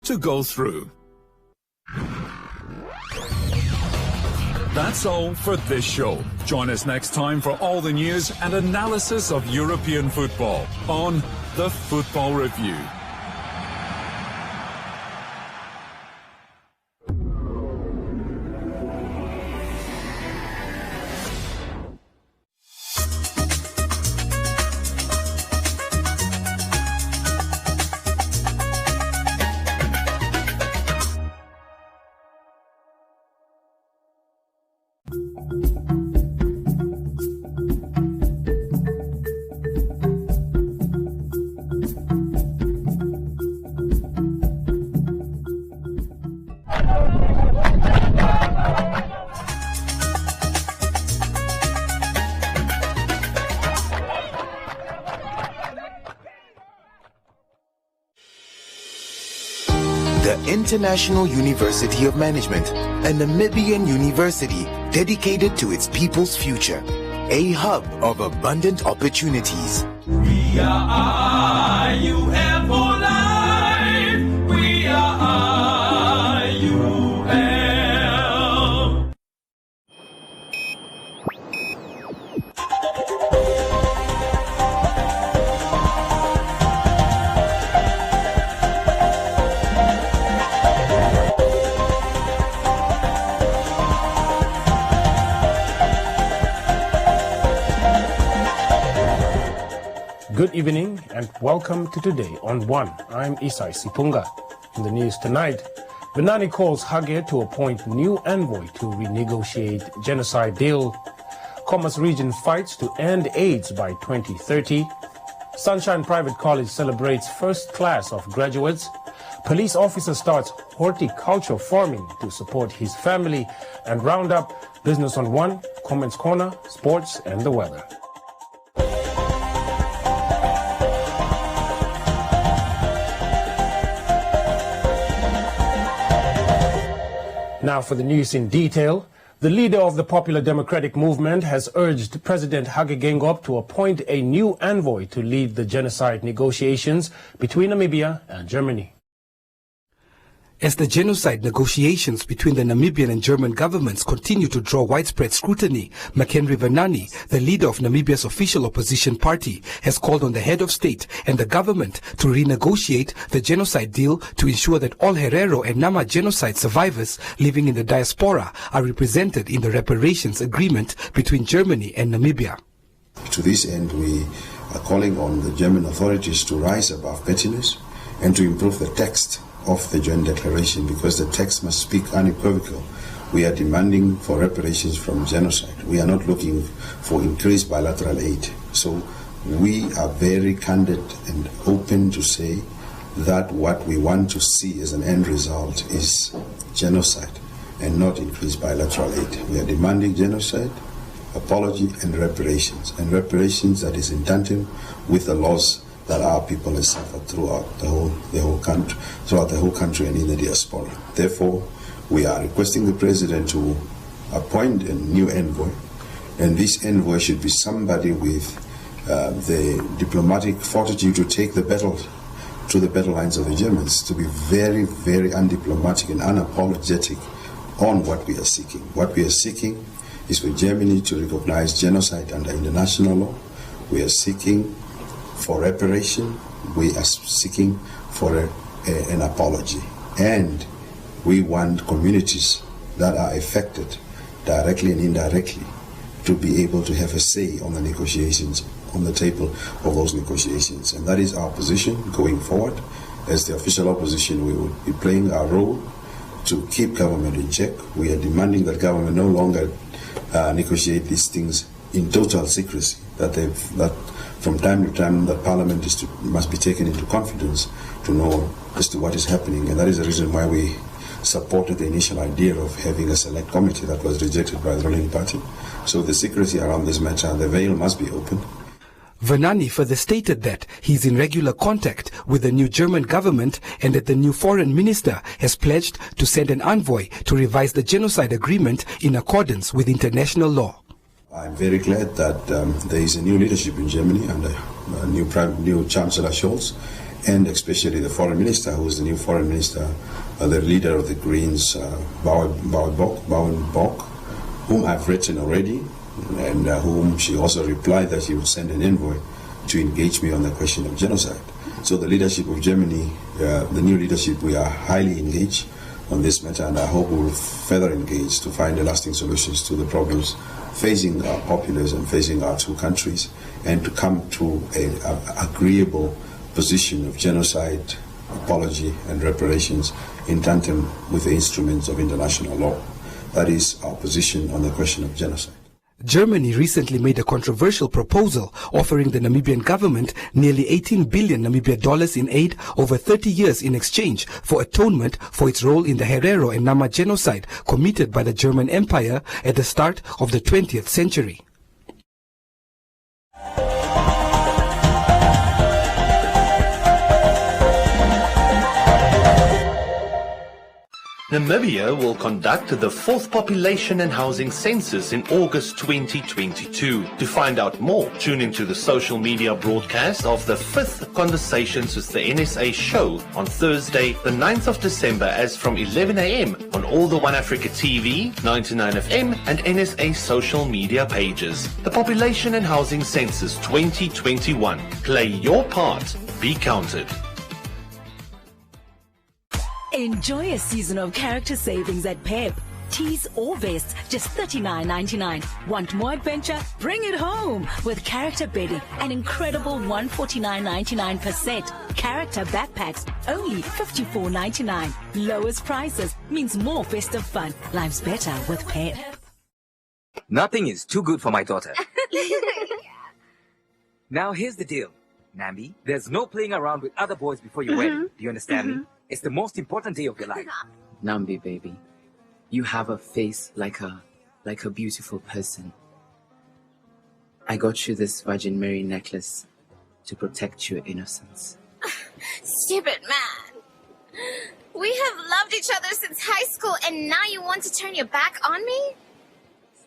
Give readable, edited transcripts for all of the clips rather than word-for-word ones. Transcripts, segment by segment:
to go through. That's all for this show. Join us next time for all the news and analysis of European football on The Football Review. International University of Management, a Namibian university dedicated to its people's future, a hub of abundant opportunities. We are IUF for life. We are IUF. Good evening and welcome to Today on One. I'm Isai Sipunga. In the news tonight, Venani calls Hage to appoint new envoy to renegotiate genocide deal. Commerce region fights to end AIDS by 2030. Sunshine Private College celebrates first class of graduates. Police officer starts horticulture farming to support his family. And round up Business on One, Comments Corner, Sports and the weather. Now for the news in detail. The leader of the Popular Democratic Movement has urged President Hage Geingob to appoint a new envoy to lead the genocide negotiations between Namibia and Germany. As the genocide negotiations between the Namibian and German governments continue to draw widespread scrutiny, McHenry Venani, the leader of Namibia's official opposition party, has called on the head of state and the government to renegotiate the genocide deal to ensure that all Herero and Nama genocide survivors living in the diaspora are represented in the reparations agreement between Germany and Namibia. To this end, we are calling on the German authorities to rise above pettiness and to improve the text of the joint declaration, because the text must speak unequivocal. We are demanding for reparations from genocide. We are not looking for increased bilateral aid. So we are very candid and open to say that what we want to see as an end result is genocide and not increased bilateral aid. We are demanding genocide, apology and reparations that is in tandem with the loss that our people have suffered throughout the whole country and in the diaspora. Therefore, we are requesting the president to appoint a new envoy, and this envoy should be somebody with the diplomatic fortitude to take the battle to the battle lines of the Germans, to be very, very undiplomatic and unapologetic on what we are seeking. What we are seeking is for Germany to recognize genocide under international law. We are seeking for reparation, we are seeking for an apology, and we want communities that are affected directly and indirectly to be able to have a say on the negotiations, on the table of those negotiations. And that is our position going forward. As the official opposition, we will be playing our role to keep government in check. We are demanding that government no longer negotiate these things in total secrecy, that from time to time the parliament must be taken into confidence to know as to what is happening. And that is the reason why we supported the initial idea of having a select committee that was rejected by the ruling party. So the secrecy around this matter, the veil must be opened. Venani further stated that he is in regular contact with the new German government and that the new foreign minister has pledged to send an envoy to revise the genocide agreement in accordance with international law. I'm very glad that there is a new leadership in Germany under new Chancellor Scholz, and especially the foreign minister, who is the new foreign minister, the leader of the Greens, Bowenbok, whom I've written already, and whom she also replied that she would send an envoy to engage me on the question of genocide. So the leadership of Germany, the new leadership, we are highly engaged on this matter, and I hope we will further engage to find lasting solutions to the problems facing our populace and facing our two countries, and to come to an agreeable position of genocide, apology and reparations in tandem with the instruments of international law. That is our position on the question of genocide. Germany recently made a controversial proposal offering the Namibian government nearly 18 billion Namibia dollars in aid over 30 years in exchange for atonement for its role in the Herero and Nama genocide committed by the German Empire at the start of the 20th century. Namibia will conduct the 4th Population and Housing Census in August 2022. To find out more, tune into the social media broadcast of the 5th Conversations with the NSA show on Thursday, the 9th of December, as from 11 a.m. on all the One Africa TV, 99 FM and NSA social media pages. The Population and Housing Census 2021. Play your part. Be counted. Enjoy a season of character savings at Pep. Tees or vests, just $39.99. Want more adventure? Bring it home with character bedding, an incredible $149.99 per set. Character backpacks, only $54.99. Lowest prices means more festive fun. Life's better with Pep. Nothing is too good for my daughter. Now here's the deal, Nambi. There's no playing around with other boys before your wedding. Do you understand me? It's the most important day of your life. Nambi, baby, you have a face like a beautiful person. I got you this Virgin Mary necklace to protect your innocence. Stupid man. We have loved each other since high school, and now you want to turn your back on me?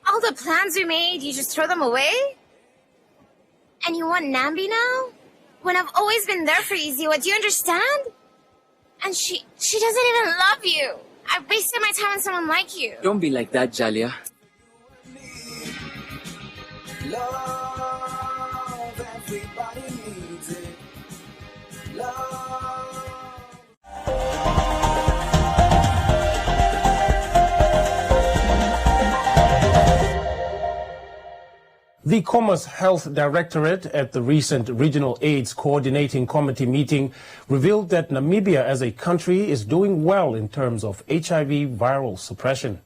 All the plans we made, you just throw them away? And you want Nambi now? When I've always been there for you, Ziwa, do you understand? And she doesn't even love you. I wasted my time on someone like you. Don't be like that, Jalia. Love, everybody needs it. The Commerce Health Directorate at the recent Regional AIDS Coordinating Committee meeting revealed that Namibia as a country is doing well in terms of HIV viral suppression.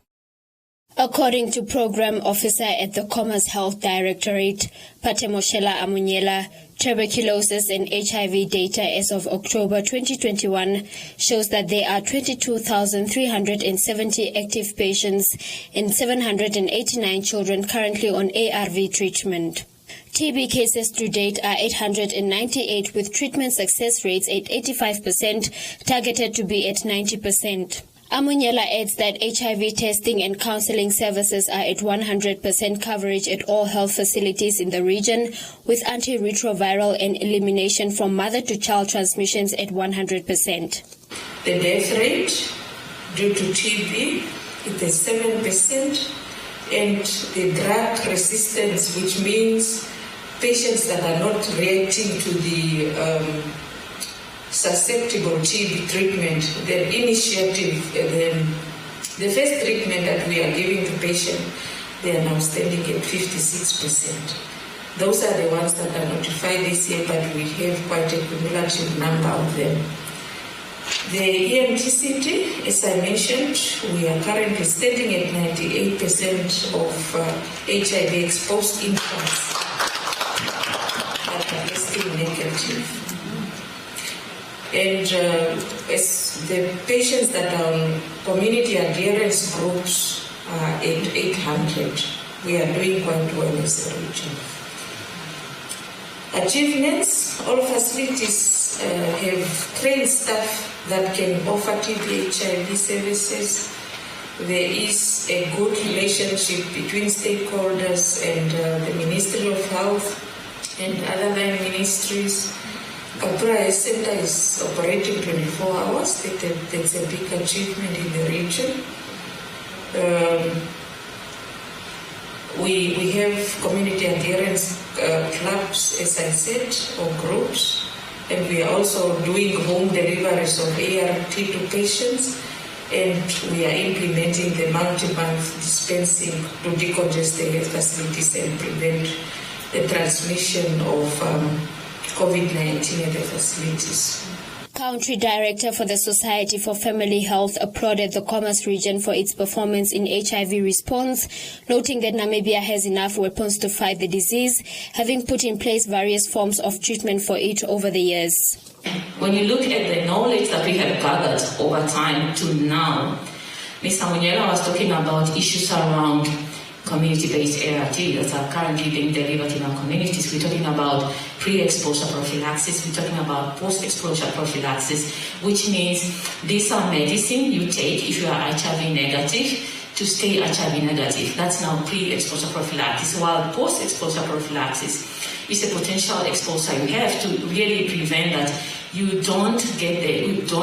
According to Program Officer at the Commerce Health Directorate, Patemoshela Amunyela, tuberculosis and HIV data as of October 2021 shows that there are 22,370 active patients and 789 children currently on ARV treatment. TB cases to date are 898 with treatment success rates at 85%, targeted to be at 90%. Amunyela adds that HIV testing and counseling services are at 100% coverage at all health facilities in the region, with antiretroviral and elimination from mother-to-child transmissions at 100%. The death rate due to TB is 7%, and the drug resistance, which means patients that are not reacting to the susceptible TB treatment, the initiative, the first treatment that we are giving to patients, they are now standing at 56%. Those are the ones that are notified this year, but we have quite a cumulative number of them. The EMTCT, as I mentioned, we are currently standing at 98% of HIV-exposed infants that are testing negative. And as the patients that are on community adherence groups are at 800, we are doing quite well as a region. Achievements, all facilities have trained staff that can offer TB HIV services. There is a good relationship between stakeholders and the Ministry of Health and other line ministries. Kapra Health Center is operating 24 hours. That's a big achievement in the region. We have community adherence clubs, as I said, or groups, and we are also doing home deliveries of ART to patients, and we are implementing the multi-month dispensing to decongest the health facilities and prevent the transmission of COVID-19 at the facilities. Country Director for the Society for Family Health applauded the Commerce region for its performance in HIV response, noting that Namibia has enough weapons to fight the disease, having put in place various forms of treatment for it over the years. When you look at the knowledge that we have gathered over time to now, Mr. Munyela was talking about issues around community-based ART that are currently being delivered in our communities. We're talking about pre-exposure prophylaxis, we're talking about post-exposure prophylaxis, which means these are medicine you take if you are HIV negative to stay HIV negative. That's now pre-exposure prophylaxis, while post-exposure prophylaxis is a potential exposure you have to really prevent that you don't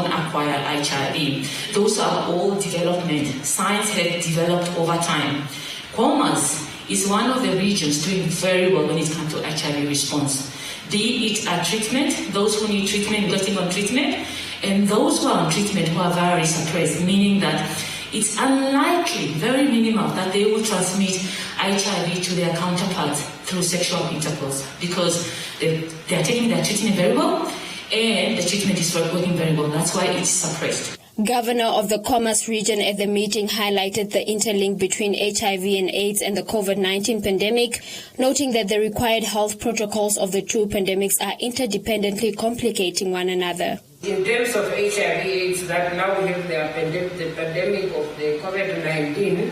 acquire HIV. Those are all development. Science has developed over time. Commerce is one of the regions doing very well when it comes to HIV response. Be it a treatment, those who need treatment getting on treatment, and those who are on treatment who are very suppressed, meaning that it's unlikely, very minimal, that they will transmit HIV to their counterparts through sexual intercourse because they are taking their treatment very well and the treatment is working very well. That's why it's suppressed. Governor of the Commerce region at the meeting highlighted the interlink between HIV and AIDS and the COVID-19 pandemic, noting that the required health protocols of the two pandemics are interdependently complicating one another. In terms of HIV/AIDS, that now we have the pandemic of the COVID-19,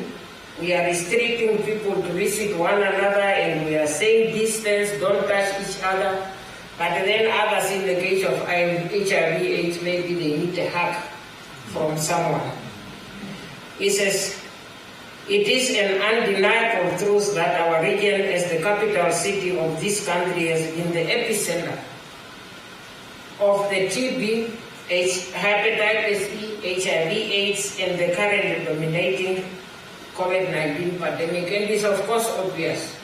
we are restricting people to visit one another and we are saying distance, don't touch each other. But then others, in the case of HIV/AIDS, maybe they need a hug from someone. He says, it is an undeniable truth that our region, as the capital city of this country, has been the epicenter of the TB, hepatitis E, HIV/AIDS, and the current dominating COVID-19 pandemic. And this is, of course, obvious.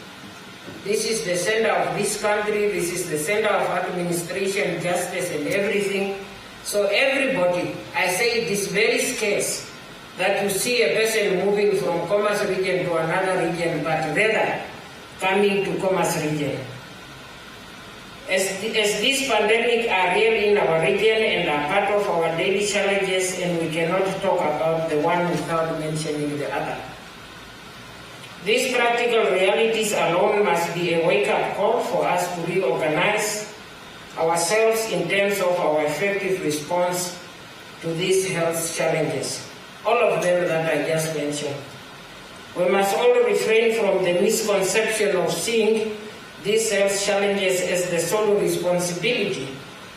This is the center of this country, this is the center of administration, justice, and everything. So everybody, I say it is very scarce that you see a person moving from Commerce region to another region, but rather coming to Commerce region. As this pandemic are real in our region and are part of our daily challenges, and we cannot talk about the one without mentioning the other. These practical realities alone must be a wake-up call for us to reorganize ourselves in terms of our effective response to these health challenges, all of them that I just mentioned. We must all refrain from the misconception of seeing these health challenges as the sole responsibility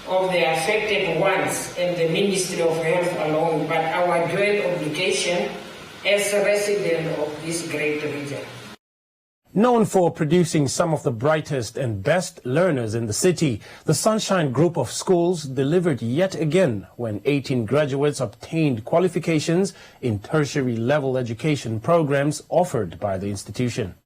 of the affected ones and the Ministry of Health alone, but our joint obligation as a resident of this great region. Known for producing some of the brightest and best learners in the city, the Sunshine Group of Schools delivered yet again when 18 graduates obtained qualifications in tertiary level education programs offered by the institution.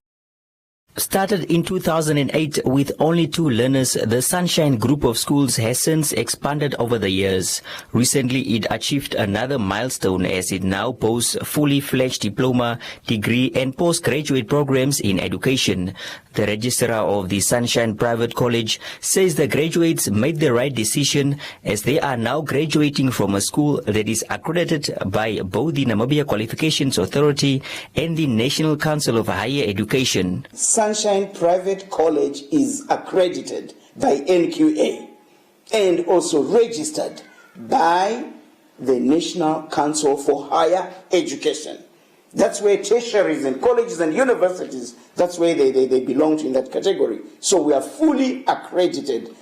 Started in 2008 with only 2 learners, the Sunshine Group of Schools has since expanded over the years. Recently, it achieved another milestone as it now boasts fully fledged diploma, degree and postgraduate programs in education. The registrar of the Sunshine Private College says the graduates made the right decision as they are now graduating from a school that is accredited by both the Namibia Qualifications Authority and the National Council of Higher Education. Sunshine Private College is accredited by NQA and also registered by the National Council for Higher Education. That's where tertiaries and colleges and universities, that's where they belong to in that category. So we are fully accredited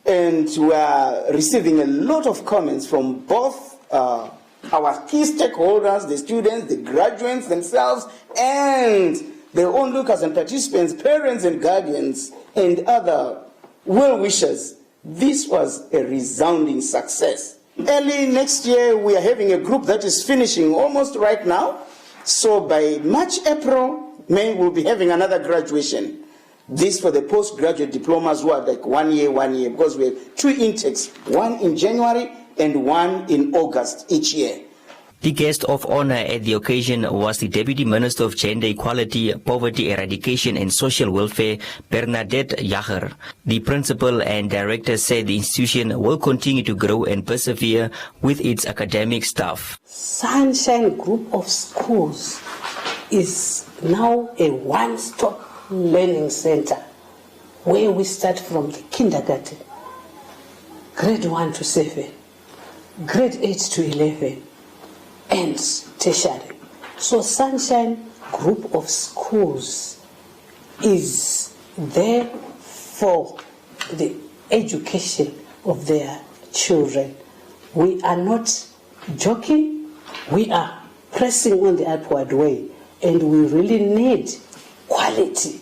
and we are receiving a lot of comments from both our key stakeholders, the students, the graduates themselves, and their onlookers and participants, parents and guardians, and other well-wishers This was a resounding success. Early next year, we are having a group that is finishing almost right now. So by March, April, May, we'll be having another graduation. This for the postgraduate diplomas who are like 1 year, because we have 2 intakes, one in January and one in August each year. The guest of honor at the occasion was the Deputy Minister of Gender Equality, Poverty Eradication and Social Welfare, Bernadette Jager. The principal and director said the institution will continue to grow and persevere with its academic staff. Sunshine Group of Schools is now a one-stop learning center where we start from the kindergarten, grade 1 to 7, grade 8 to 11, and tertiary. So Sunshine Group of Schools is there for the education of their children. We are not joking, we are pressing on the upward way, and we really need quality.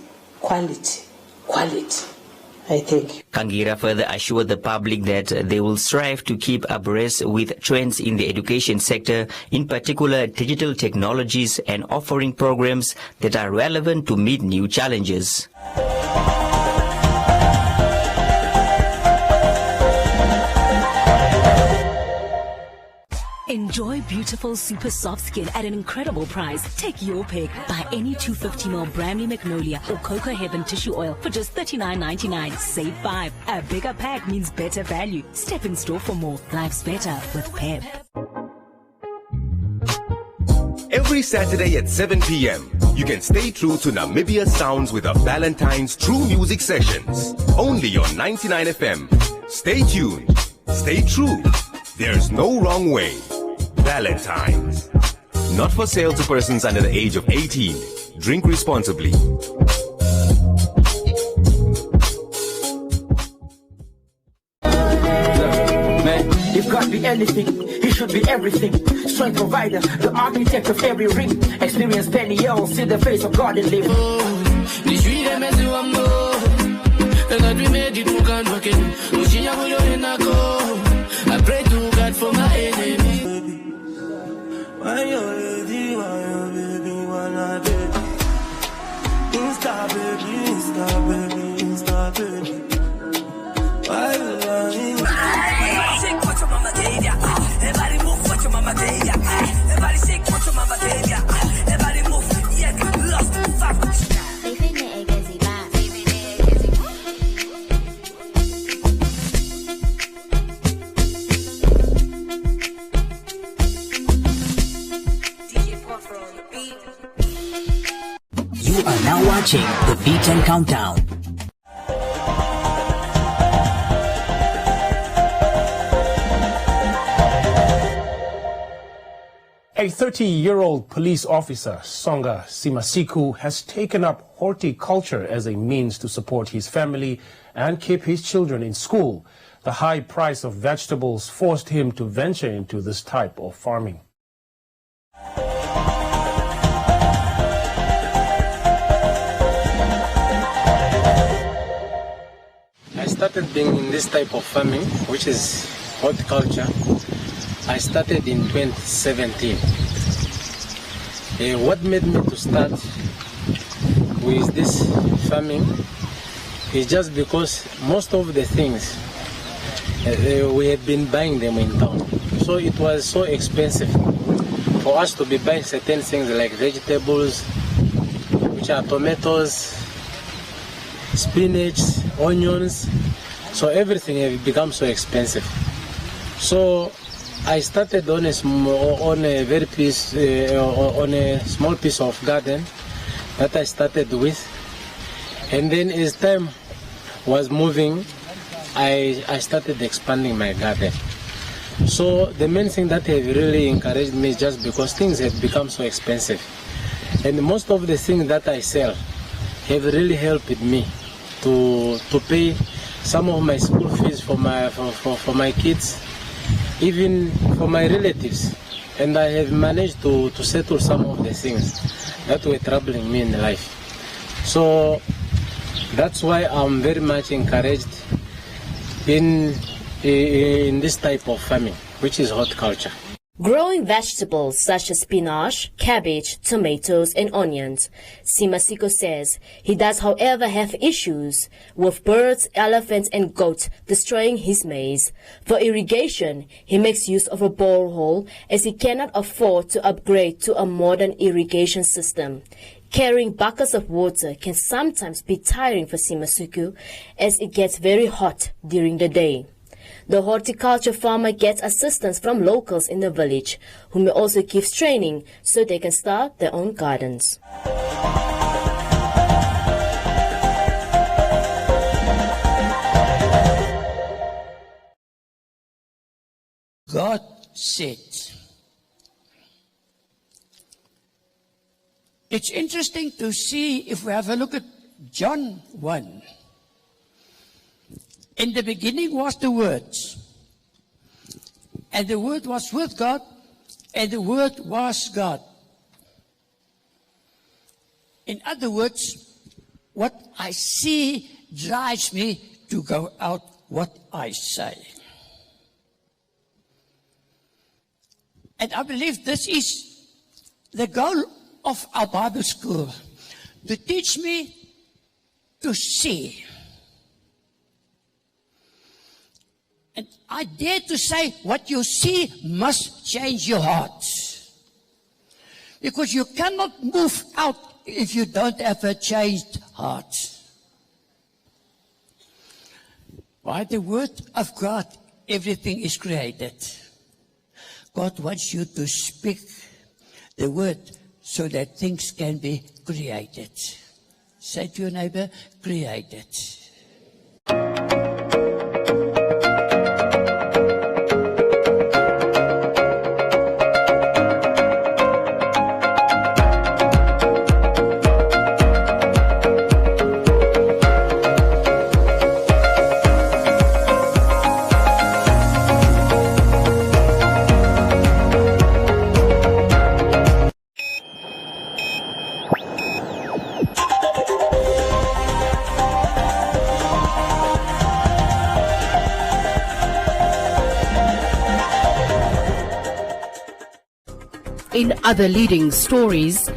I think. Kangira further assured the public that they will strive to keep abreast with trends in the education sector, in particular digital technologies, and offering programs that are relevant to meet new challenges. Enjoy beautiful super soft skin at an incredible price. Take your pick. Buy any 250ml Bramley Magnolia or Cocoa Heaven tissue oil for just $39.99. Save 5. A bigger pack means better value. Step in store for more. Life's better with Pep. Every Saturday at 7 p.m., you can stay true to Namibia sounds with a Valentine's True Music Sessions. Only on 99 FM. Stay tuned. Stay true. There's no wrong way. Valentine's. Not for sale to persons under the age of 18. Drink responsibly. Man, you've got to be anything. He should be everything. Strength provider, the architect of every ring. Experience 10 years, see the face of God and live. I pray to God for my enemy. Why you lady, why you baby, wanna be? Insta baby, Insta baby, Insta baby. Why you lying? Everybody shake what your mama gave ya. Everybody move what your mama gave ya. Everybody shake what your mama gave ya. Everybody move, yeah, lost, fuck. You are now watching the V10 Countdown. A 30-year-old police officer, Songa Simasiku, has taken up horticulture as a means to support his family and keep his children in school. The high price of vegetables forced him to venture into this type of farming. I started being in this type of farming, which is horticulture. I started in 2017. What made me to start with this farming is just because most of the things we had been buying them in town. So it was so expensive for us to be buying certain things like vegetables, which are tomatoes, spinach, onions. So everything had become so expensive. So I started on a small piece of garden that I started with, and then as time was moving, I started expanding my garden. So the main thing that have really encouraged me is just because things have become so expensive, and most of the things that I sell have really helped me to pay some of my school fees for my kids, even for my relatives, and I have managed to settle some of the things that were troubling me in life. So that's why I'm very much encouraged in this type of farming, which is horticulture. Growing vegetables such as spinach, cabbage, tomatoes and onions, Simasiko says he does however have issues with birds, elephants and goats destroying his maize. For irrigation, he makes use of a borehole as he cannot afford to upgrade to a modern irrigation system. Carrying buckets of water can sometimes be tiring for Simasuku as it gets very hot during the day. The horticulture farmer gets assistance from locals in the village, whom he also gives training so they can start their own gardens. God said, it's interesting to see if we have a look at John 1. In the beginning was the Word, and the Word was with God, and the Word was God. In other words, what I see drives me to go out what I say. And I believe this is the goal of our Bible school, to teach me to see. And I dare to say, what you see must change your heart. Because you cannot move out if you don't have a changed heart. By the word of God, everything is created. God wants you to speak the word so that things can be created. Say to your neighbor, created. In other leading stories,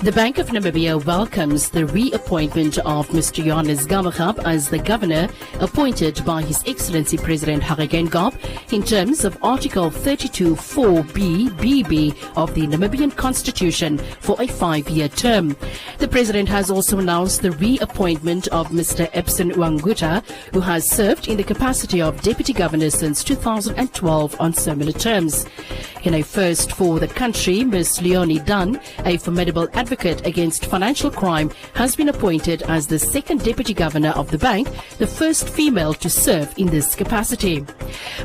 the Bank of Namibia welcomes the reappointment of Mr. Johannes Gamagab as the governor appointed by His Excellency President Hage Geingob in terms of Article 32(4)(b)(bb) of the Namibian Constitution for a 5-year term. The President has also announced the reappointment of Mr. Epson Uanguta, who has served in the capacity of Deputy Governor since 2012 on similar terms. In a first for the country, Ms. Leonie Dunn, a formidable advocate against financial crime, has been appointed as the second Deputy Governor of the bank, the first female to serve in this capacity.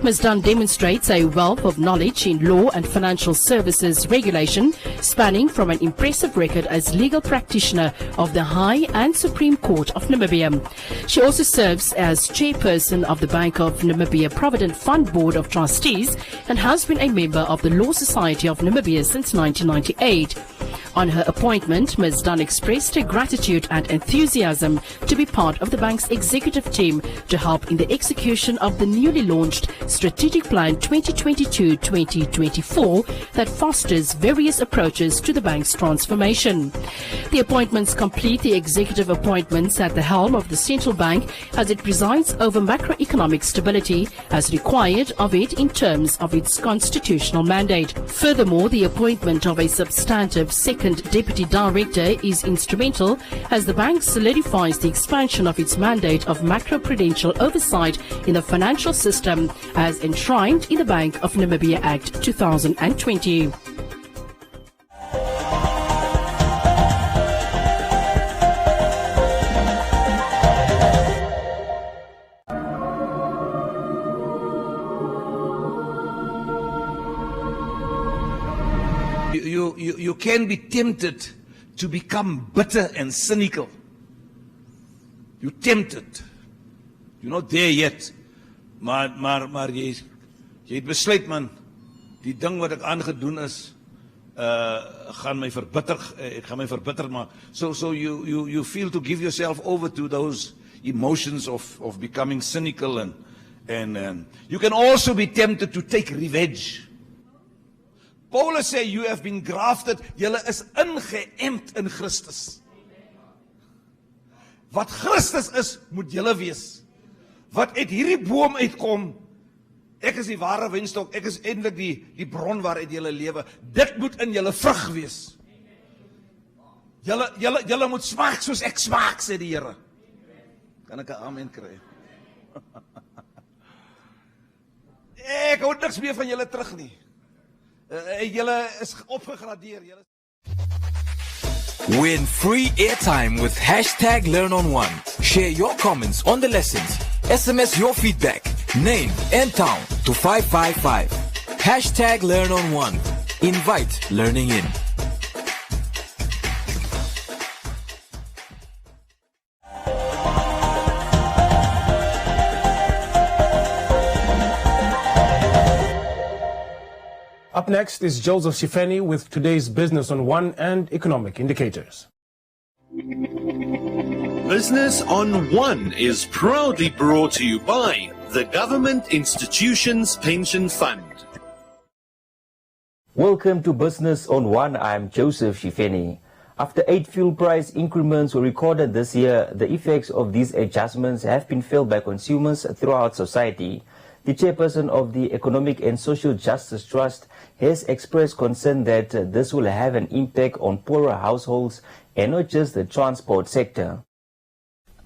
Ms. Dunn demonstrates a wealth of knowledge in law and financial services regulation, spanning from an impressive record as legal practitioner of the High and Supreme Court of Namibia. She also serves as chairperson of the Bank of Namibia Provident Fund Board of Trustees and has been a member of the Law Society of Namibia since 1998. On her appointment, Ms. Dunn expressed her gratitude and enthusiasm to be part of the bank's executive team to help in the execution of the newly launched Strategic Plan 2022-2024 that fosters various approaches to the bank's transformation. The appointments complete the executive appointments at the helm of the central bank as it presides over macroeconomic stability as required of it in terms of its constitutional mandate. Furthermore, the appointment of a substantive second deputy director is instrumental as the bank solidifies the expansion of its mandate of macroprudential oversight in the financial system as enshrined in the Bank of Namibia Act 2020. You can be tempted to become bitter and cynical. You're tempted. You're not there yet. Maar jy het besluit, man, die ding wat ek aangedoen is, gaan my verbitter, ek gaan my verbitter maak. So you feel to give yourself over to those emotions of becoming cynical And you can also be tempted to take revenge. Paulus sê, you have been grafted, julle is ingeënt in Christus. Wat Christus is, moet julle wees. Wat uit hierdie boom uitkom, ek is die ware wynstok, ek is eintlik die bron waaruit julle lewe. Dit moet in julle vrug wees. Julle moet smaak soos ek smaak, sê die Here. Kan ek 'n amen kry? Ek hou niks meer van julle terug nie. Julle is opgegradeer. Win free airtime with #LearnOn1. Share your comments on the lessons. SMS your feedback, name and town to 555. #LearnOn1. Invite learning in. Up next is Joseph Shifeni with today's Business on One and economic indicators. Business on One is proudly brought to you by the Government Institutions Pension Fund. Welcome to Business on One. I'm Joseph Shifeni. After 8 fuel price increments were recorded this year, the effects of these adjustments have been felt by consumers throughout society. The chairperson of the Economic and Social Justice Trust has expressed concern that this will have an impact on poorer households and not just the transport sector.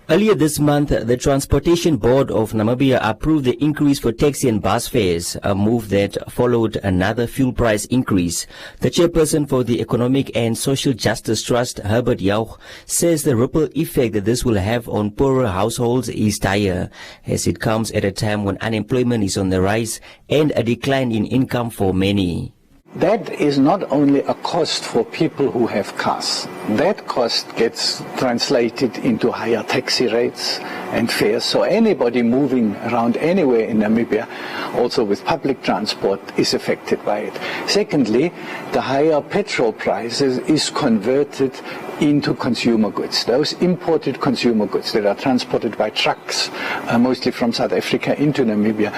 Earlier this month, the Transportation Board of Namibia approved the increase for taxi and bus fares, a move that followed another fuel price increase. The chairperson for the Economic and Social Justice Trust, Herbert Jauch, says the ripple effect that this will have on poorer households is dire, as it comes at a time when unemployment is on the rise and a decline in income for many. That is not only a cost for people who have cars. That cost gets translated into higher taxi rates and fares. So anybody moving around anywhere in Namibia, also with public transport, is affected by it. Secondly, the higher petrol prices is converted into consumer goods. Those imported consumer goods that are transported by trucks, mostly from South Africa into Namibia,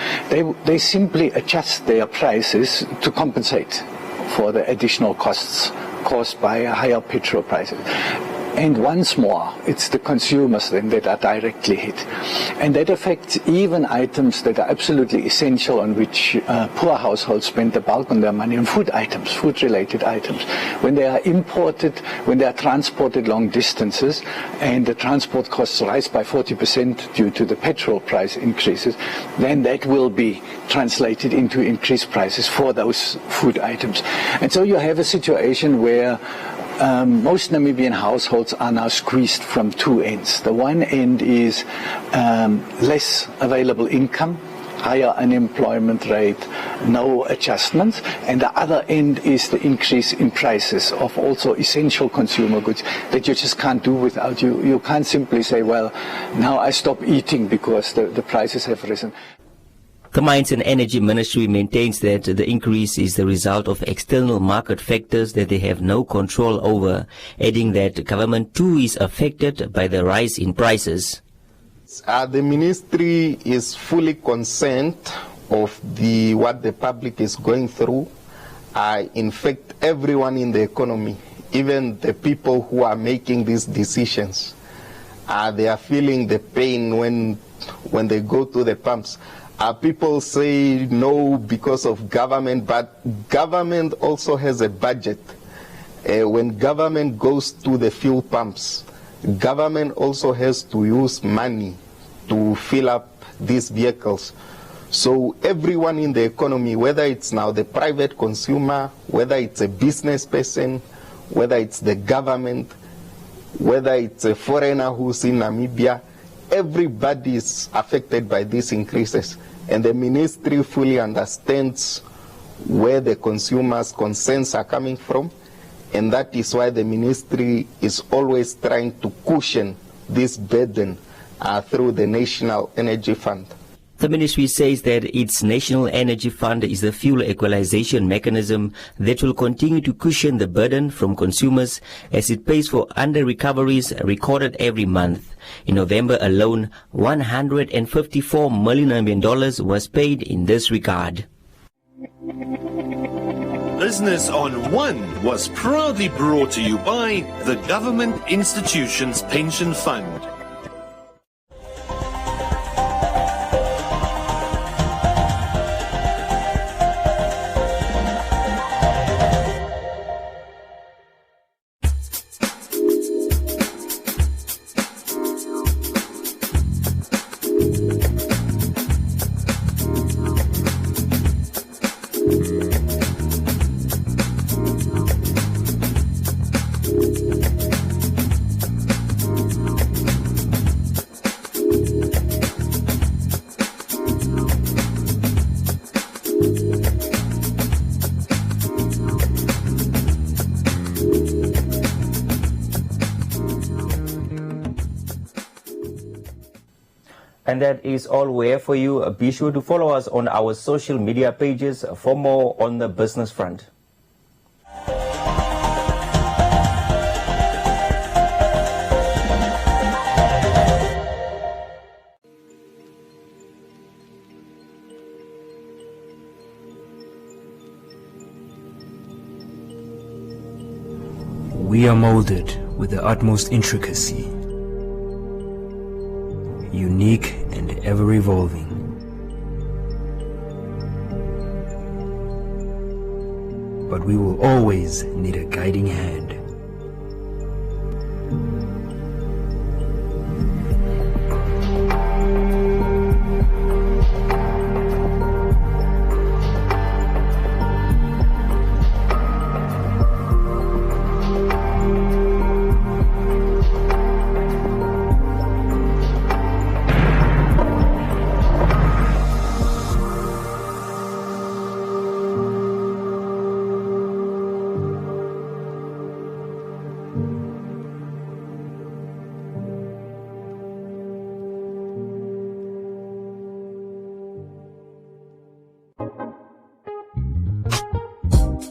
they simply adjust their prices to compensate for the additional costs caused by higher petrol prices. And once more, it's the consumers then that are directly hit. And that affects even items that are absolutely essential, on which poor households spend the bulk of their money, on food items, food-related items. When they are imported, when they are transported long distances, and the transport costs rise by 40% due to the petrol price increases, then that will be translated into increased prices for those food items. And so you have a situation where most Namibian households are now squeezed from two ends. The one end is less available income, higher unemployment rate, no adjustments, and the other end is the increase in prices of also essential consumer goods that you just can't do without. You can't simply say, well, now I stop eating because the prices have risen. The Mines and Energy Ministry maintains that the increase is the result of external market factors that they have no control over, adding that government too is affected by the rise in prices. The ministry is fully concerned of what the public is going through. In fact, everyone in the economy, even the people who are making these decisions, they are feeling the pain when they go to the pumps. People say no because of government, but government also has a budget. When government goes to the fuel pumps, government also has to use money to fill up these vehicles. So everyone in the economy, whether it's now the private consumer, whether it's a business person, whether it's the government, whether it's a foreigner who's in Namibia, everybody is affected by these increases. And the ministry fully understands where the consumers' concerns are coming from, and that is why the ministry is always trying to cushion this burden through the National Energy Fund. The ministry says that its National Energy Fund is a fuel equalization mechanism that will continue to cushion the burden from consumers as it pays for under-recoveries recorded every month. In November alone, $154 million was paid in this regard. Business on One was proudly brought to you by the Government Institutions Pension Fund. And that is all we have for you. Be sure to follow us on our social media pages for more on the business front. We are molded with the utmost intricacy, unique and ever-evolving. But we will always need a guiding hand.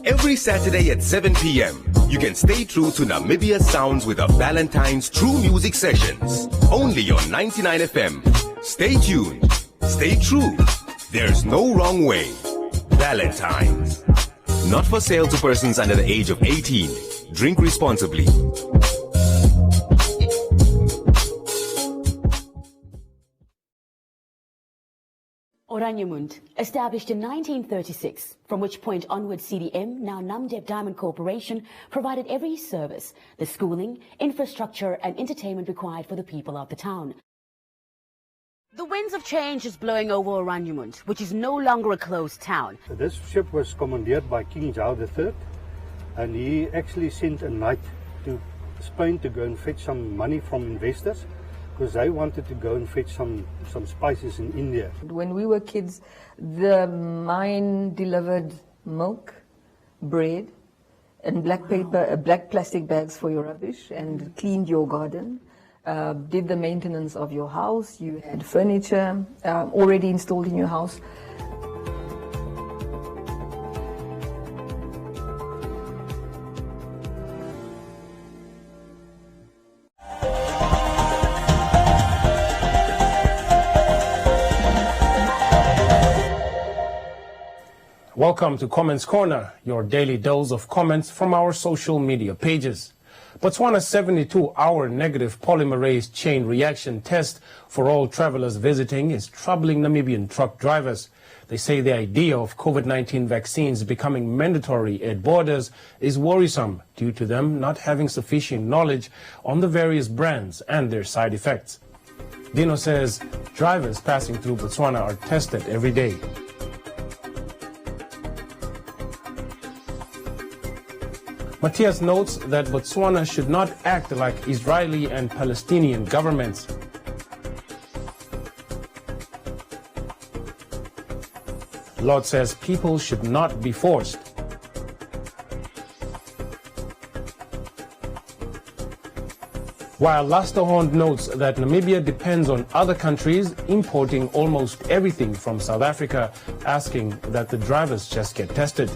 Every Saturday at 7 p.m., you can stay true to Namibia Sounds with a Valentine's True Music Sessions. Only on 99 FM. Stay tuned. Stay true. There's no wrong way. Valentine's. Not for sale to persons under the age of 18. Drink responsibly. Oranjemund, established in 1936, from which point onward CDM, now Namdeb Diamond Corporation, provided every service, the schooling, infrastructure and entertainment required for the people of the town. The winds of change is blowing over Oranjemund, which is no longer a closed town. This ship was commandeered by King Charles III, and he actually sent a knight to Spain to go and fetch some money from investors, because they wanted to go and fetch some spices in India. When we were kids, the mine delivered milk, bread, and black paper, black plastic bags for your rubbish, and cleaned your garden, did the maintenance of your house. You had furniture already installed in your house. Welcome to Comments Corner, your daily dose of comments from our social media pages. Botswana's 72-hour negative polymerase chain reaction test for all travelers visiting is troubling Namibian truck drivers. They say the idea of COVID-19 vaccines becoming mandatory at borders is worrisome due to them not having sufficient knowledge on the various brands and their side effects. Dino says drivers passing through Botswana are tested every day. Matthias notes that Botswana should not act like Israeli and Palestinian governments. Lord says people should not be forced. While Lasterhorn notes that Namibia depends on other countries importing almost everything from South Africa, asking that the drivers just get tested.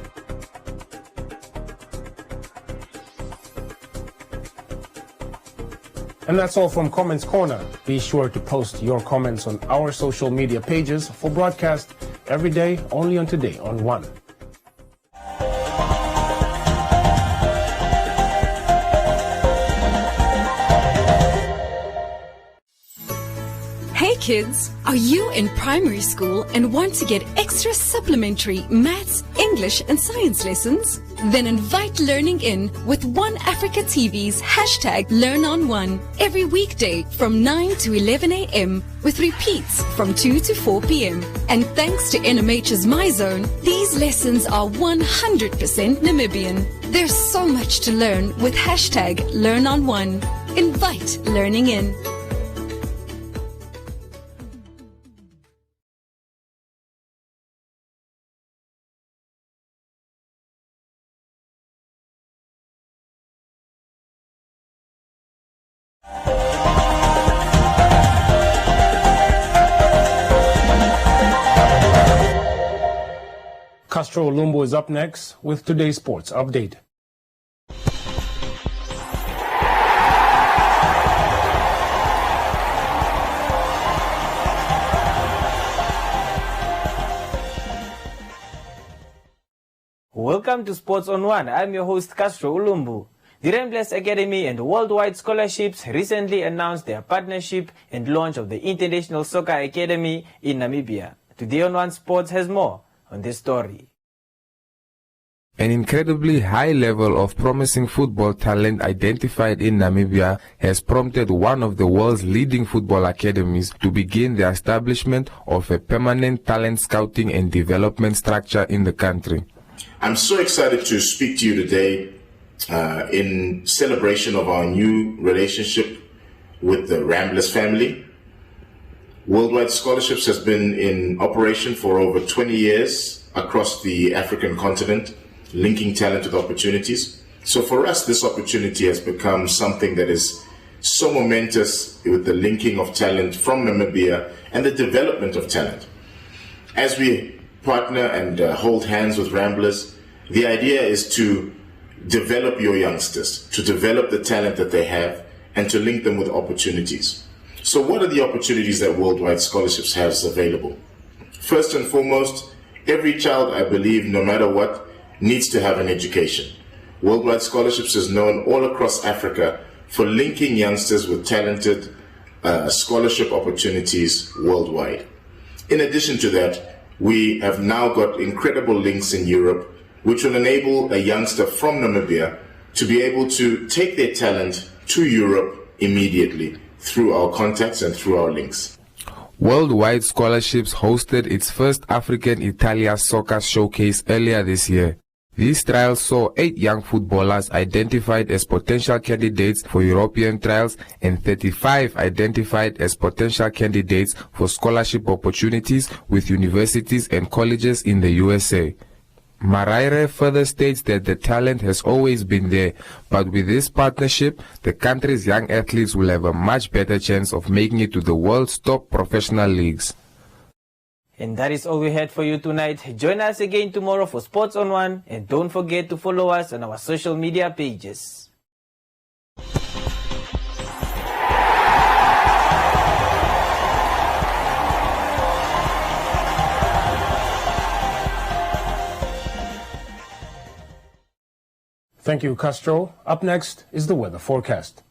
And that's all from Comments Corner. Be sure to post your comments on our social media pages for broadcast every day, only on Today on 1. Hey kids, are you in primary school and want to get extra supplementary maths, English and science lessons? Then invite Learning In with One Africa TV's #LearnOn1 every weekday from 9 to 11 a.m. with repeats from 2 to 4 p.m. And thanks to NMH's MyZone, these lessons are 100% Namibian. There's so much to learn with #LearnOn1. Invite Learning In. Castro Lumbo is up next with today's sports update. Welcome to Sports on One. I'm your host Castro Ulumbu. The Ramblers Academy and Worldwide Scholarships recently announced their partnership and launch of the International Soccer Academy in Namibia. Today on One Sports has more on this story. An incredibly high level of promising football talent identified in Namibia has prompted one of the world's leading football academies to begin the establishment of a permanent talent scouting and development structure in the country. I'm so excited to speak to you today in celebration of our new relationship with the Ramblers family. Worldwide Scholarships has been in operation for over 20 years across the African continent, linking talent with opportunities. So for us, this opportunity has become something that is so momentous with the linking of talent from Namibia and the development of talent. As we partner and hold hands with Ramblers, the idea is to develop your youngsters, to develop the talent that they have, and to link them with opportunities. So what are the opportunities that Worldwide Scholarships has available? First and foremost, every child, I believe, no matter what, needs to have an education. Worldwide Scholarships is known all across Africa for linking youngsters with talented scholarship opportunities worldwide. In addition to that, we have now got incredible links in Europe, which will enable a youngster from Namibia to be able to take their talent to Europe immediately through our contacts and through our links. Worldwide Scholarships hosted its first African Italia Soccer Showcase earlier this year. These trials saw 8 young footballers identified as potential candidates for European trials and 35 identified as potential candidates for scholarship opportunities with universities and colleges in the USA. Maraire further states that the talent has always been there, but with this partnership, the country's young athletes will have a much better chance of making it to the world's top professional leagues. And that is all we had for you tonight. Join us again tomorrow for Sports on One, and don't forget to follow us on our social media pages. Thank you, Castro. Up next is the weather forecast.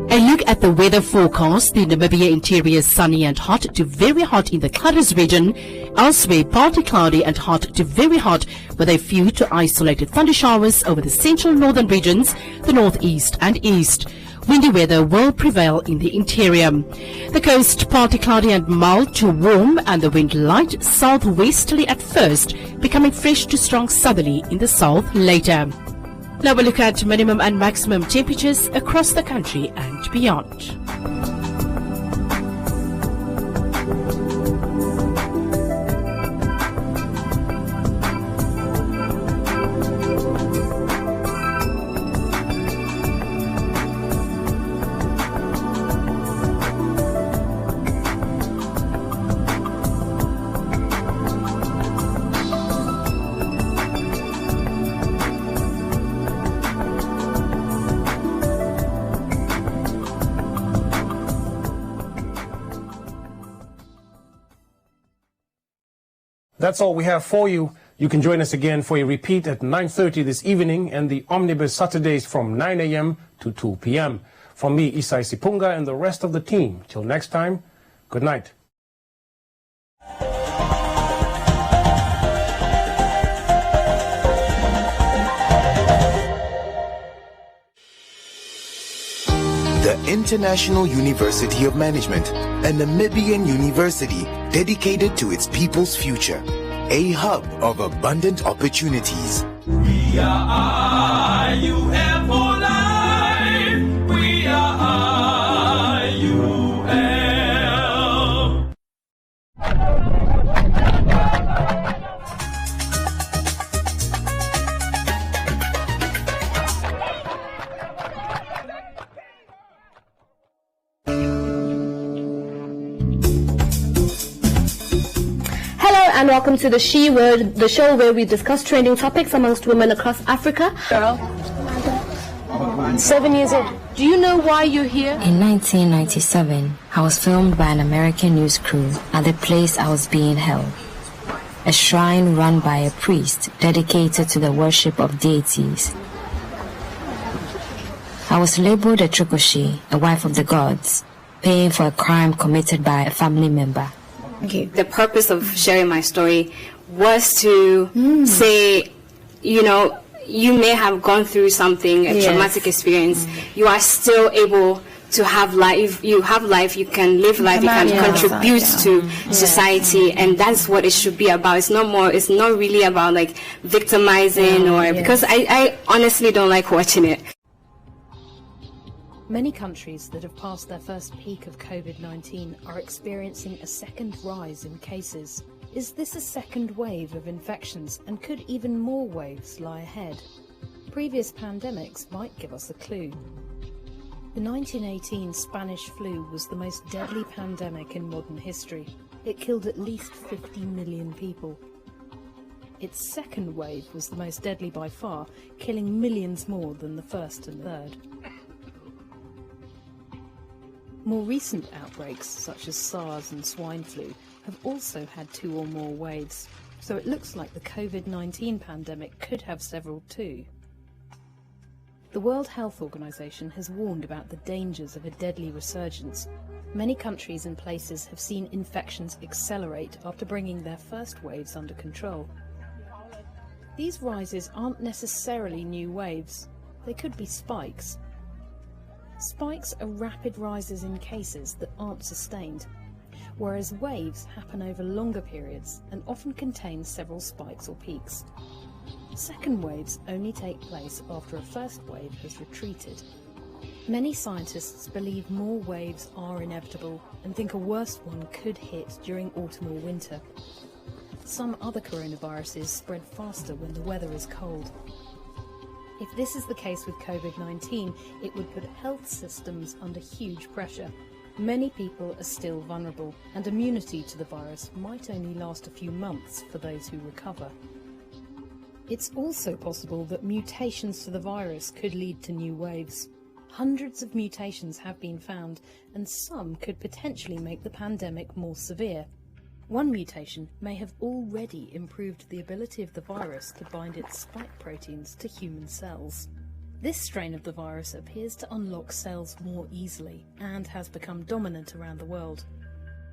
A look at the weather forecast. The Namibia interior is sunny and hot to very hot in the Clutters region. Elsewhere, partly cloudy and hot to very hot with a few to isolated thunder showers over the central northern regions, the northeast and east. Windy weather will prevail in the interior. The coast partly cloudy and mild to warm, and the wind light southwesterly at first, becoming fresh to strong southerly in the south later. Now we'll look at minimum and maximum temperatures across the country and beyond. That's all we have for you. You can join us again for a repeat at 9:30 this evening and the Omnibus Saturdays from 9 a.m. to 2 p.m. From me, Isai Sipunga, and the rest of the team. Till next time, good night. The International University of Management, a Namibian university dedicated to its people's future, a hub of abundant opportunities. We are IUM for life. We are IUM. And welcome to the She Word, the show where we discuss trending topics amongst women across Africa. Girl, 7 years old. Do you know why you're here? In 1997, I was filmed by an American news crew at the place I was being held. A shrine run by a priest dedicated to the worship of deities. I was labeled a Chukoshi, a wife of the gods, paying for a crime committed by a family member. Okay, the purpose of sharing my story was to say, you know, you may have gone through something, a traumatic experience. You are still able to have life. You have life. You can live life. You can contribute to society, and that's what it should be about. It's not more. It's not really about like victimizing because I honestly don't like watching it. Many countries that have passed their first peak of COVID-19 are experiencing a second rise in cases. Is this a second wave of infections, and could even more waves lie ahead? Previous pandemics might give us a clue. The 1918 Spanish flu was the most deadly pandemic in modern history. It killed at least 50 million people. Its second wave was the most deadly by far, killing millions more than the first and third. More recent outbreaks, such as SARS and swine flu, have also had 2 or more waves, so it looks like the COVID-19 pandemic could have several too. The World Health Organization has warned about the dangers of a deadly resurgence. Many countries and places have seen infections accelerate after bringing their first waves under control. These rises aren't necessarily new waves. They could be spikes. Spikes are rapid rises in cases that aren't sustained, whereas waves happen over longer periods and often contain several spikes or peaks. Second waves only take place after a first wave has retreated. Many scientists believe more waves are inevitable and think a worse one could hit during autumn or winter. Some other coronaviruses spread faster when the weather is cold. If this is the case with COVID-19, it would put health systems under huge pressure. Many people are still vulnerable, and immunity to the virus might only last a few months for those who recover. It's also possible that mutations to the virus could lead to new waves. Hundreds of mutations have been found, and some could potentially make the pandemic more severe. One mutation may have already improved the ability of the virus to bind its spike proteins to human cells. This strain of the virus appears to unlock cells more easily and has become dominant around the world.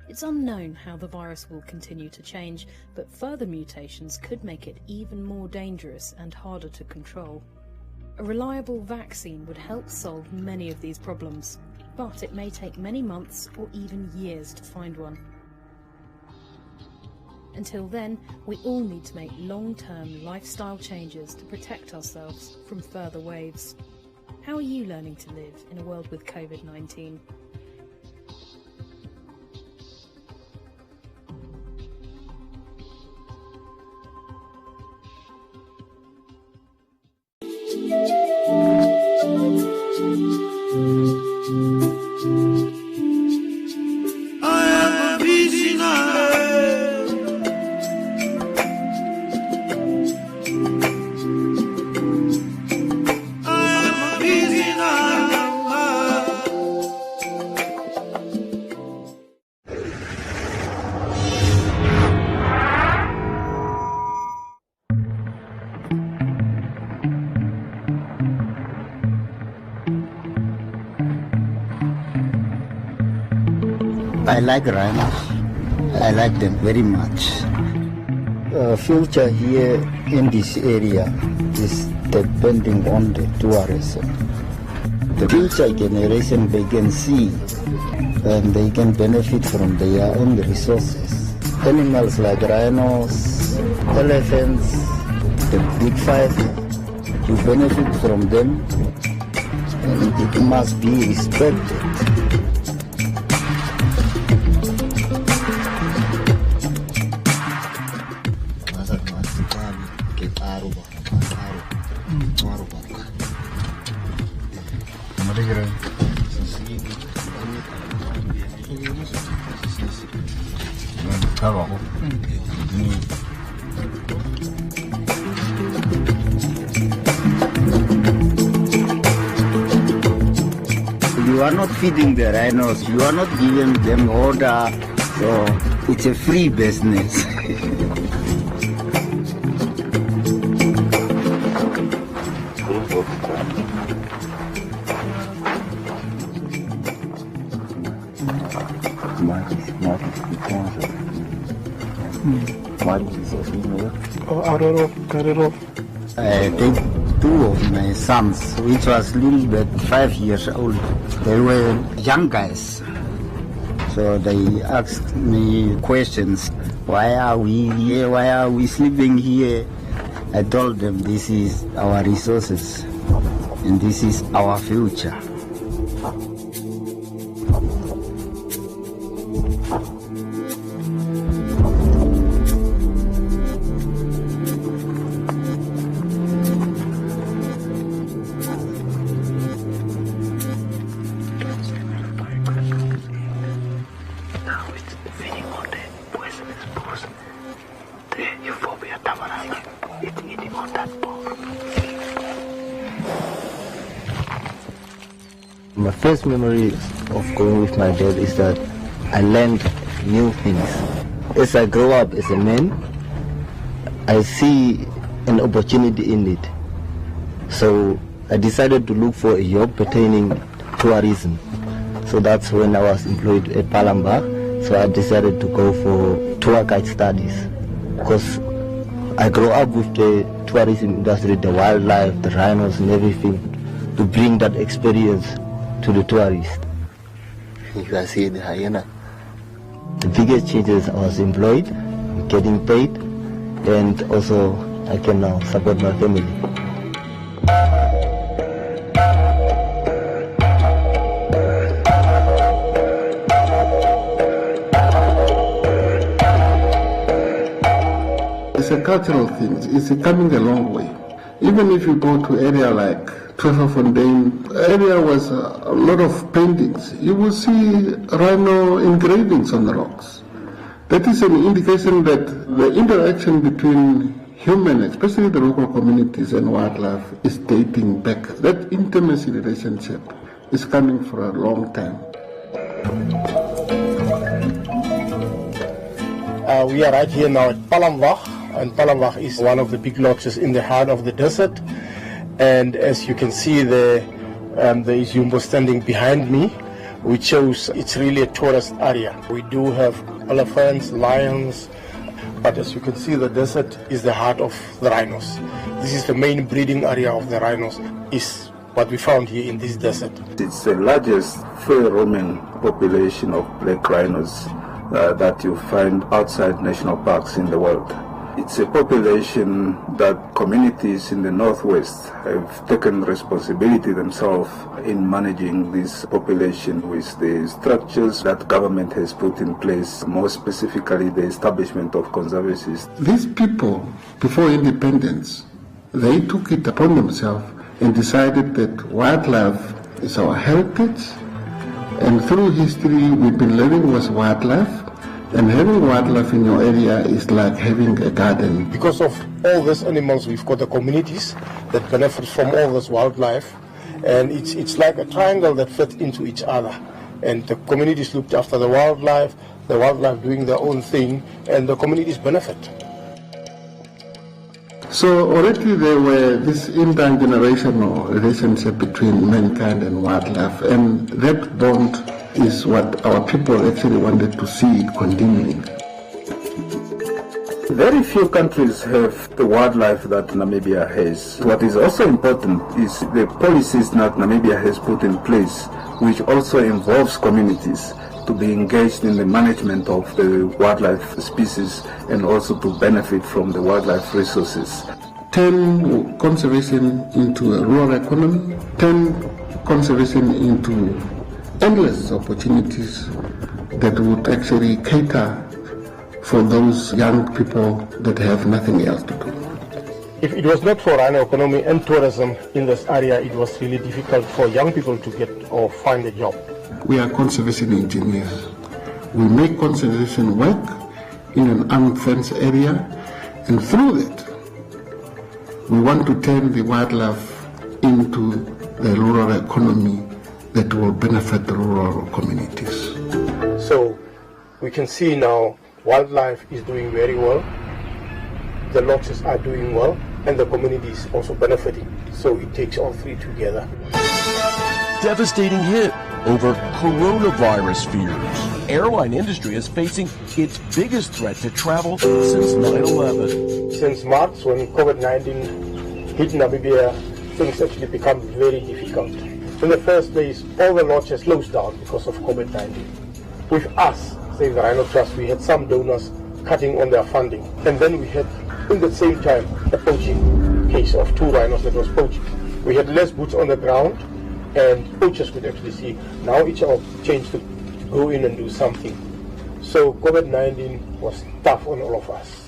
It's unknown how the virus will continue to change, but further mutations could make it even more dangerous and harder to control. A reliable vaccine would help solve many of these problems, but it may take many months or even years to find one. Until then, we all need to make long-term lifestyle changes to protect ourselves from further waves. How are you learning to live in a world with COVID-19? I like rhinos. I like them very much. Future here in this area is depending on the tourism. The future generation, they can see and they can benefit from their own resources. Animals like rhinos, elephants, the big five, you benefit from them and it must be respected. You are not feeding the rhinos, you are not giving them order, so it's a free business. I take two of my sons, which was little bit 5 years old. They were young guys. So they asked me questions. Why are we here? Why are we sleeping here? I told them this is our resources and this is our future. My first memory of going with my dad is that I learned new things. As I grow up as a man, I see an opportunity in it. So I decided to look for a job pertaining to tourism. So that's when I was employed at Palamba. So I decided to go for tour guide studies because I grew up with the tourism industry, the wildlife, the rhinos and everything, to bring that experience to the tourists. You can see the hyena. The biggest change is I was employed, getting paid, and also I can now support my family. It's a cultural thing. It's coming a long way. Even if you go to area like Treverfontein, area was a lot of paintings. You will see rhino engravings on the rocks. That is an indication that the interaction between human, especially the local communities and wildlife, is dating back. That intimacy relationship is coming for a long time. We are right here now at Palamba, and Palamba is one of the big lodges in the heart of the desert. And as you can see, there is Jumbo standing behind me, which shows it's really a tourist area. We do have elephants, lions, but as you can see, the desert is the heart of the rhinos. This is the main breeding area of the rhinos, is what we found here in this desert. It's the largest free-roaming population of black rhinos that you find outside national parks in the world. It's a population that communities in the Northwest have taken responsibility themselves in managing this population with the structures that government has put in place, more specifically the establishment of conservancies. These people, before independence, they took it upon themselves and decided that wildlife is our heritage, and through history we've been living with wildlife. And having wildlife in your area is like having a garden. Because of all these animals, we've got the communities that benefit from all this wildlife. And it's like a triangle that fits into each other. And the communities looked after the wildlife doing their own thing, and the communities benefit. So already there were this intergenerational relationship between mankind and wildlife, and that bond is what our people actually wanted to see it continuing. Very few countries have the wildlife that Namibia has. What is also important is the policies that Namibia has put in place, which also involves communities to be engaged in the management of the wildlife species and also to benefit from the wildlife resources. Turn conservation into a rural economy, turn conservation into endless opportunities that would actually cater for those young people that have nothing else to do. If it was not for rhino economy and tourism in this area, it was really difficult for young people to get or find a job. We are conservation engineers. We make conservation work in an unfenced area, and through that, we want to turn the wildlife into the rural economy that will benefit the rural communities. So we can see now wildlife is doing very well, the lodges are doing well, and the community is also benefiting. So it takes all three together. Devastating hit over coronavirus fears. Airline industry is facing its biggest threat to travel since 9/11. Since March, when COVID-19 hit Namibia, things actually become very difficult. In the first place, all the lodges closed down because of COVID-19. With us, Save the Rhino Trust, we had some donors cutting on their funding. And then we had, in the same time, a poaching case of 2 rhinos that was poached. We had less boots on the ground, and poachers could actually see. Now it's our chance to go in and do something. So COVID-19 was tough on all of us.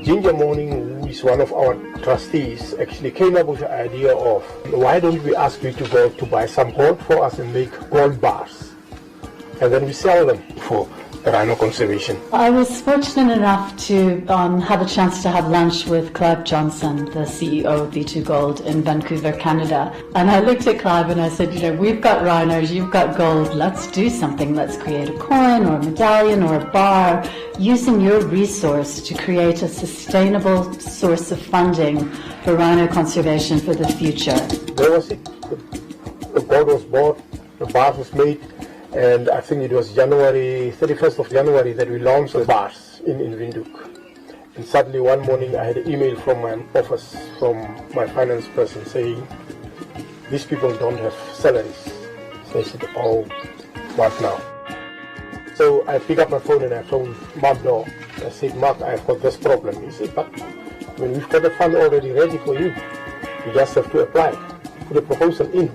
Ginger Morning, who is one of our trustees, actually came up with the idea of, why don't we ask you to go to buy some gold for us and make gold bars? And then we sell them for rhino conservation. I was fortunate enough to have a chance to have lunch with Clive Johnson, the CEO of B2 Gold in Vancouver, Canada. And I looked at Clive and I said, you know, we've got rhinos, you've got gold, let's do something. Let's create a coin or a medallion or a bar using your resource to create a sustainable source of funding for rhino conservation for the future. There was it. The gold was bought, the bars was made, and I think it was January, 31st of January that we launched the bars in Windhoek. And suddenly one morning I had an email from my office, from my finance person saying, these people don't have salaries. So I said, oh, what now? So I picked up my phone and I phoned Mark Daw. I said, Mark, I've got this problem. He said, but when we've got the fund already ready for you, you just have to apply, put a proposal in.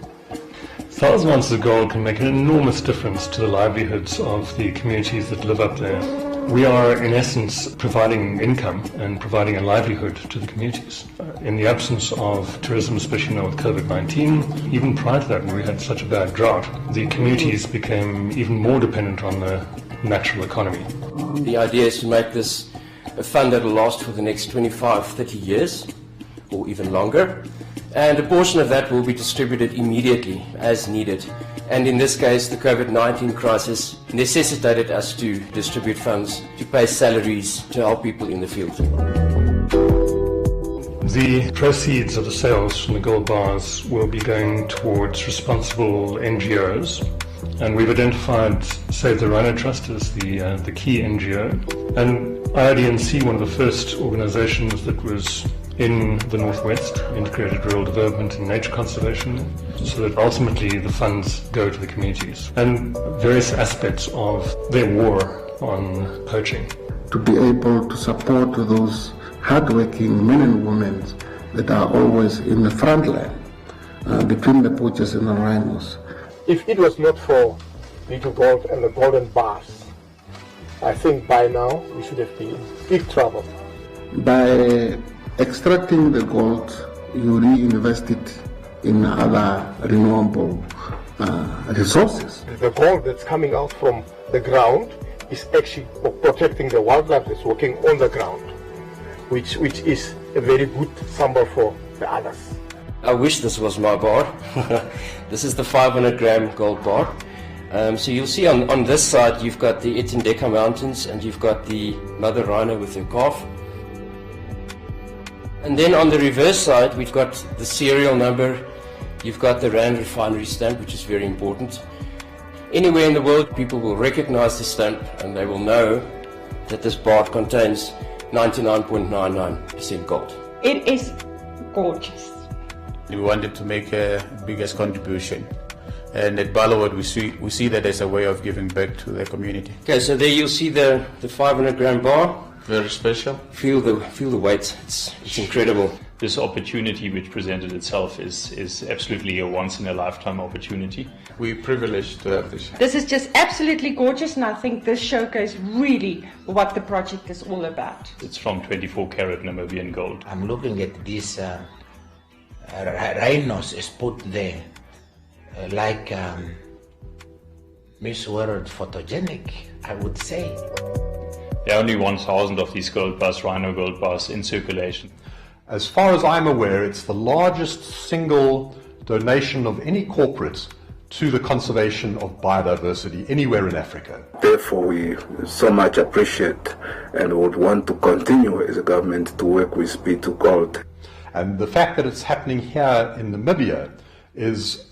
1,000 ounces of gold can make an enormous difference to the livelihoods of the communities that live up there. We are, in essence, providing income and providing a livelihood to the communities. In the absence of tourism, especially now with COVID-19, even prior to that, when we had such a bad drought, the communities became even more dependent on the natural economy. The idea is to make this a fund that will last for the next 25, 30 years, or even longer. And a portion of that will be distributed immediately as needed. And in this case, the COVID-19 crisis necessitated us to distribute funds to pay salaries to help people in the field. The proceeds of the sales from the gold bars will be going towards responsible NGOs. And we've identified Save the Rhino Trust as the key NGO. And IRDNC, one of the first organizations that was in the Northwest, Integrated Rural Development and Nature Conservation, so that ultimately the funds go to the communities and various aspects of their war on poaching. To be able to support those hardworking men and women that are always in the front line between the poachers and the rhinos. If it was not for B2 Gold and the golden bars, I think by now we should have been in big trouble. By extracting the gold, you reinvest it in other renewable resources. The gold that's coming out from the ground is actually protecting the wildlife that's working on the ground, which is a very good symbol for the others. I wish this was my bar. This is the 500 gram gold bar. So you'll see on this side you've got the Itindeka Mountains and you've got the mother rhino with her calf. And then on the reverse side we've got the serial number You've got the Rand Refinery stamp, which is very important. Anywhere in the world, people will recognize the stamp and they will know that this bar contains 99.99% gold. It is gorgeous. We wanted to make a biggest contribution. And at Ballaward, we see that as a way of giving back to the community. Okay, so there you'll see the 500 gram bar. Very special. Feel the weight. It's incredible. This opportunity which presented itself is absolutely a once-in-a-lifetime opportunity. We're privileged to have this. This is just absolutely gorgeous, and I think this showcase really what the project is all about. It's from 24-karat Namibian gold. I'm looking at these rhinos is put there like Miss World photogenic, I would say. There are only 1,000 of these gold bars, rhino gold bars, in circulation. As far as I'm aware, it's the largest single donation of any corporate to the conservation of biodiversity anywhere in Africa. Therefore, we so much appreciate and would want to continue as a government to work with B2 Gold. And the fact that it's happening here in Namibia is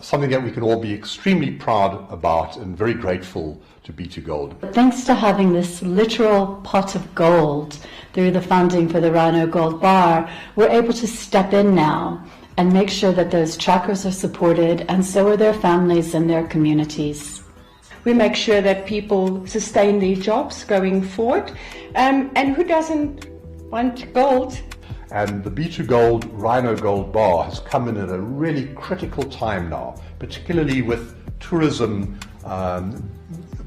something that we can all be extremely proud about and very grateful to B2 Gold. Thanks to having this literal pot of gold through the funding for the Rhino Gold Bar, we're able to step in now and make sure that those trackers are supported, and so are their families and their communities. We make sure that people sustain their jobs going forward, and who doesn't want gold? And the B2 Gold Rhino Gold Bar has come in at a really critical time now, particularly with tourism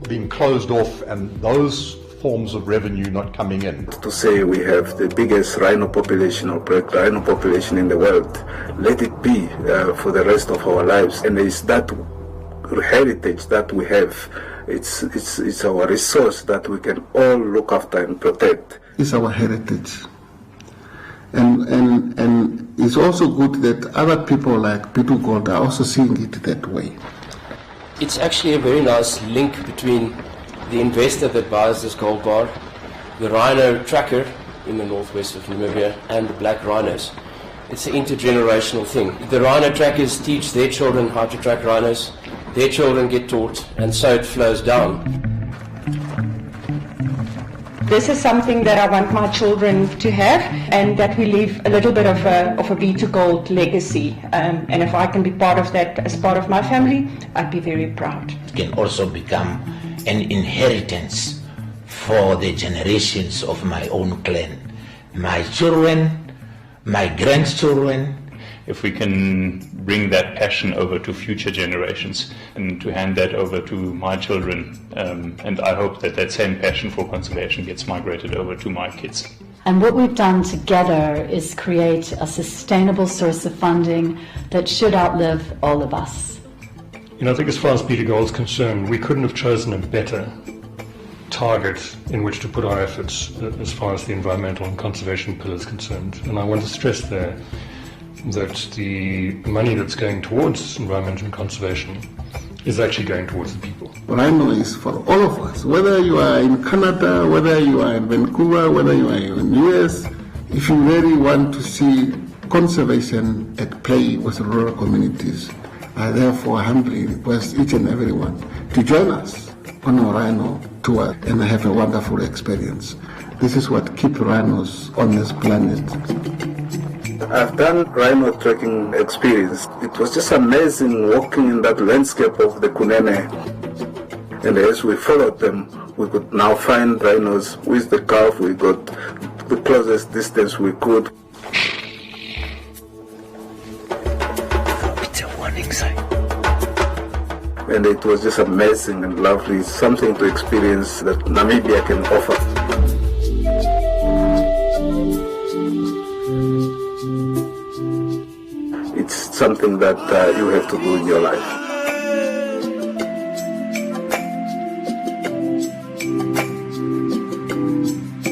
being closed off and those forms of revenue not coming in. To say we have the biggest rhino population or black rhino population in the world, let it be for the rest of our lives. And it's that heritage that we have, it's our resource that we can all look after and protect. It's our heritage. And it's also good that other people like B2 Gold are also seeing it that way. It's actually a very nice link between the investor that buys this gold bar, the rhino tracker in the northwest of Namibia, and the black rhinos. It's an intergenerational thing. The rhino trackers teach their children how to track rhinos, their children get taught, and so it flows down. This is something that I want my children to have, and that we leave a little bit of a B2 Gold legacy. And if I can be part of that as part of my family, I'd be very proud. It can also become an inheritance for the generations of my own clan. My children, my grandchildren. If we can bring that passion over to future generations and to hand that over to my children, and I hope that that same passion for conservation gets migrated over to my kids. And what we've done together is create a sustainable source of funding that should outlive all of us. You know, I think as far as B2 Gold is concerned, we couldn't have chosen a better target in which to put our efforts as far as the environmental and conservation pillar is concerned. And I want to stress there that the money that's going towards environment and conservation is actually going towards the people. Rhino is for all of us, whether you are in Canada, whether you are in Vancouver, whether you are in the US. If you really want to see conservation at play with rural communities, I therefore humbly request each and everyone to join us on our Rhino tour and have a wonderful experience. This is what keeps rhinos on this planet. I've done rhino trekking experience. It was just amazing walking in that landscape of the Kunene. And as we followed them, we could now find rhinos with the calf. We got the closest distance we could. It's a warning sign. And it was just amazing and lovely, something to experience that Namibia can offer. It's something that you have to do in your life.